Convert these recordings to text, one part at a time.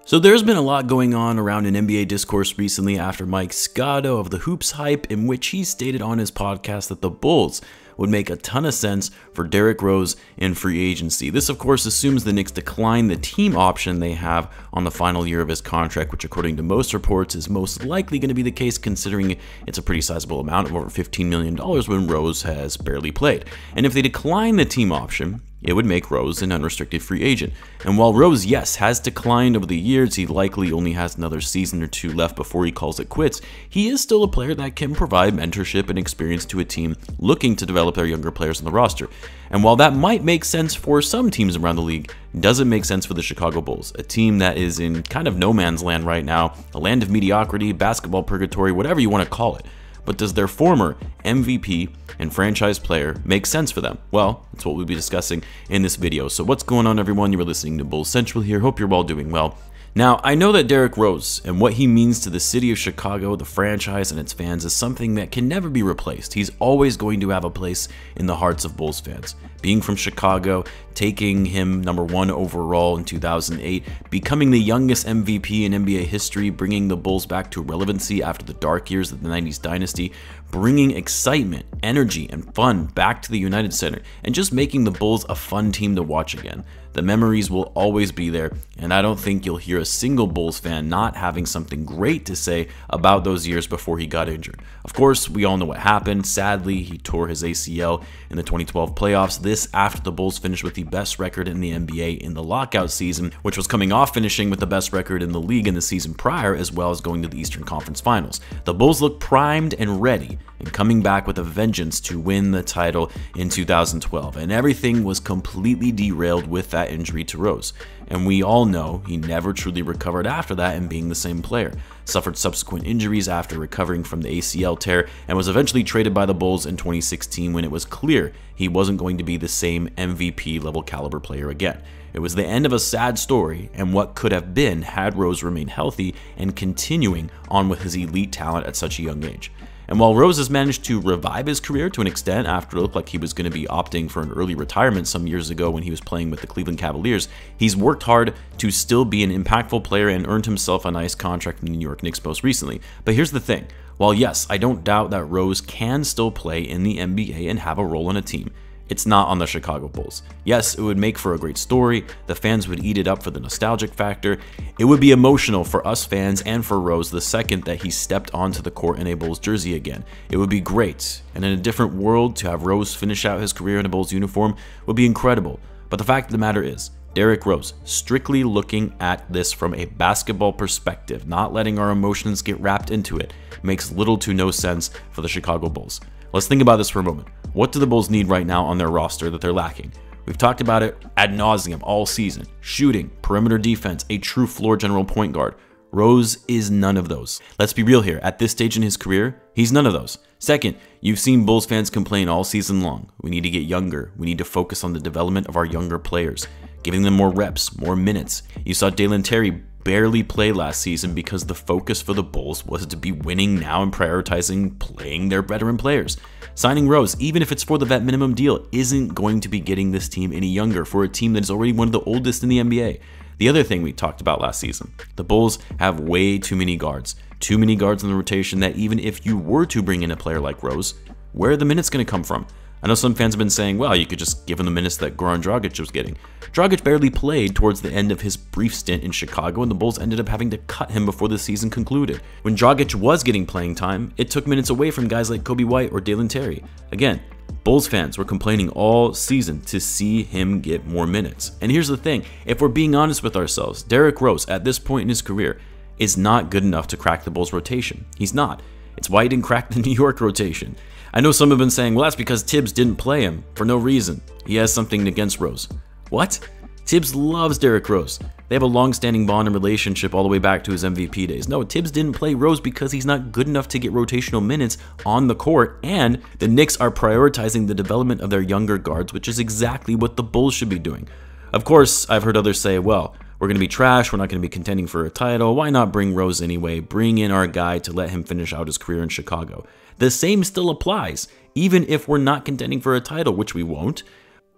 So there's been a lot going on around an NBA discourse recently after Mike Scotto of the Hoops Hype, in which he stated on his podcast that the Bulls would make a ton of sense for Derrick Rose in free agency. This, of course, assumes the Knicks decline the team option they have on the final year of his contract, which according to most reports is most likely going to be the case considering it's a pretty sizable amount of over $15 million when Rose has barely played. And if they decline the team option, it would make Rose an unrestricted free agent. And while Rose, yes, has declined over the years, he likely only has another season or two left before he calls it quits, he is still a player that can provide mentorship and experience to a team looking to develop their younger players on the roster. And while that might make sense for some teams around the league, it doesn't make sense for the Chicago Bulls, a team that is in kind of no man's land right now, a land of mediocrity, basketball purgatory, whatever you want to call it. But does their former MVP and franchise player make sense for them? Well, that's what we'll be discussing in this video. So what's going on, everyone? You are listening to Bulls Central here. Hope you're all doing well. Now, I know that Derrick Rose and what he means to the city of Chicago, the franchise, and its fans is something that can never be replaced. He's always going to have a place in the hearts of Bulls fans. Being from Chicago, taking him #1 overall in 2008, becoming the youngest MVP in NBA history, bringing the Bulls back to relevancy after the dark years of the 90s dynasty, bringing excitement, energy, and fun back to the United Center, and just making the Bulls a fun team to watch again. The memories will always be there, and I don't think you'll hear a single Bulls fan not having something great to say about those years before he got injured. Of course, we all know what happened. Sadly, he tore his ACL in the 2012 playoffs. This after the Bulls finished with the best record in the NBA in the lockout season, which was coming off finishing with the best record in the league in the season prior, as well as going to the Eastern Conference Finals. The Bulls looked primed and ready, and coming back with a vengeance to win the title in 2012, and everything was completely derailed with that injury to Rose. And we all know he never truly recovered after that and being the same player. Suffered subsequent injuries after recovering from the ACL tear, and was eventually traded by the Bulls in 2016 when it was clear he wasn't going to be the same MVP level caliber player again. It was the end of a sad story and what could have been had Rose remained healthy and continuing on with his elite talent at such a young age. And while Rose has managed to revive his career to an extent after it looked like he was going to be opting for an early retirement some years ago when he was playing with the Cleveland Cavaliers, he's worked hard to still be an impactful player and earned himself a nice contract in the New York Knicks most recently. But here's the thing. While yes, I don't doubt that Rose can still play in the NBA and have a role on a team, it's not on the Chicago Bulls. Yes, it would make for a great story. The fans would eat it up for the nostalgic factor. It would be emotional for us fans and for Rose the second that he stepped onto the court in a Bulls jersey again. It would be great. And in a different world, to have Rose finish out his career in a Bulls uniform would be incredible. But the fact of the matter is, Derrick Rose, strictly looking at this from a basketball perspective, not letting our emotions get wrapped into it, makes little to no sense for the Chicago Bulls. Let's think about this for a moment. What do the Bulls need right now on their roster that they're lacking? We've talked about it ad nauseum all season. Shooting, perimeter defense, a true floor general point guard. Rose is none of those. Let's be real here. At this stage in his career, he's none of those. Second, you've seen Bulls fans complain all season long. We need to get younger. We need to focus on the development of our younger players, giving them more reps, more minutes. You saw Dalen Terry barely play last season because the focus for the Bulls was to be winning now and prioritizing playing their veteran players. Signing Rose, even if it's for the vet minimum deal, isn't going to be getting this team any younger for a team that is already one of the oldest in the NBA. The other thing we talked about last season, the Bulls have way too many guards. Too many guards in the rotation that even if you were to bring in a player like Rose, where are the minutes going to come from? I know some fans have been saying, well, you could just give him the minutes that Goran Dragic was getting. Dragic barely played towards the end of his brief stint in Chicago, and the Bulls ended up having to cut him before the season concluded. When Dragic was getting playing time, it took minutes away from guys like Coby White or Dalen Terry. Again, Bulls fans were complaining all season to see him get more minutes. And here's the thing, if we're being honest with ourselves, Derrick Rose, at this point in his career, is not good enough to crack the Bulls rotation. He's not. It's why he didn't crack the New York rotation. I know some have been saying, well, that's because Tibbs didn't play him for no reason. He has something against Rose. What? Tibbs loves Derrick Rose. They have a long-standing bond and relationship all the way back to his MVP days. No, Tibbs didn't play Rose because he's not good enough to get rotational minutes on the court, and the Knicks are prioritizing the development of their younger guards, which is exactly what the Bulls should be doing. Of course, I've heard others say, well, we're going to be trash, we're not going to be contending for a title, why not bring Rose anyway, bring in our guy to let him finish out his career in Chicago. The same still applies, even if we're not contending for a title, which we won't.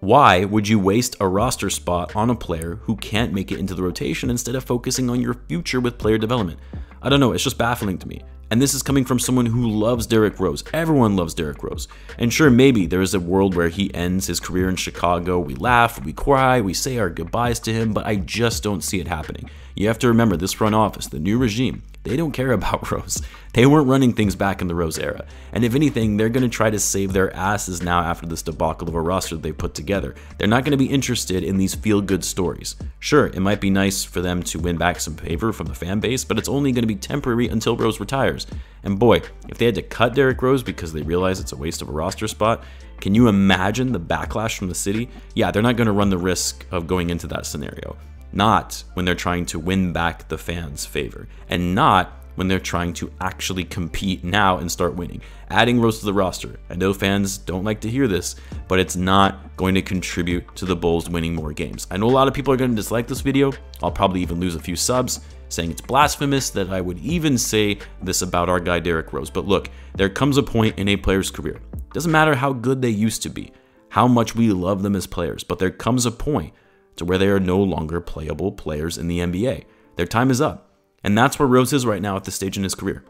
Why would you waste a roster spot on a player who can't make it into the rotation instead of focusing on your future with player development? I don't know, it's just baffling to me. And this is coming from someone who loves Derrick Rose. Everyone loves Derrick Rose. And sure, maybe there is a world where he ends his career in Chicago. We laugh, we cry, we say our goodbyes to him, but I just don't see it happening. You have to remember, this front office, the new regime, they don't care about Rose. They weren't running things back in the Rose era. And if anything, they're going to try to save their asses now after this debacle of a roster they put together. They're not going to be interested in these feel-good stories. Sure, it might be nice for them to win back some favor from the fan base, but it's only going to be temporary until Rose retires. And boy, if they had to cut Derrick Rose because they realize it's a waste of a roster spot, can you imagine the backlash from the city? Yeah, they're not going to run the risk of going into that scenario. Not when they're trying to win back the fans' favor, and not when they're trying to actually compete now and start winning. Adding Rose to the roster, I know fans don't like to hear this, but it's not going to contribute to the Bulls winning more games. I know a lot of people are going to dislike this video. I'll probably even lose a few subs, saying it's blasphemous that I would even say this about our guy Derrick Rose. But look, there comes a point in a player's career. It doesn't matter how good they used to be, how much we love them as players, but there comes a point to where they are no longer playable players in the NBA. Their time is up. And that's where Rose is right now at this stage in his career.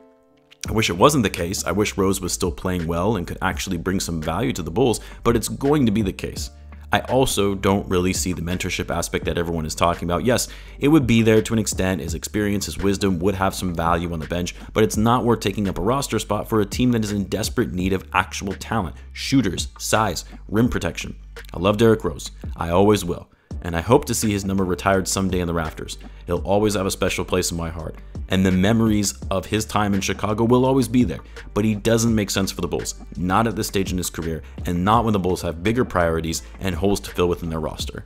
I wish it wasn't the case. I wish Rose was still playing well and could actually bring some value to the Bulls, but it's going to be the case. I also don't really see the mentorship aspect that everyone is talking about. Yes, it would be there to an extent. His experience, his wisdom would have some value on the bench, but it's not worth taking up a roster spot for a team that is in desperate need of actual talent, shooters, size, rim protection. I love Derrick Rose. I always will. And I hope to see his number retired someday in the rafters. He'll always have a special place in my heart, and the memories of his time in Chicago will always be there, but he doesn't make sense for the Bulls, not at this stage in his career, and not when the Bulls have bigger priorities and holes to fill within their roster.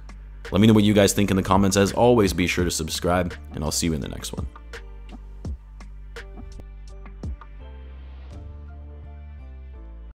Let me know what you guys think in the comments. As always, be sure to subscribe, and I'll see you in the next one.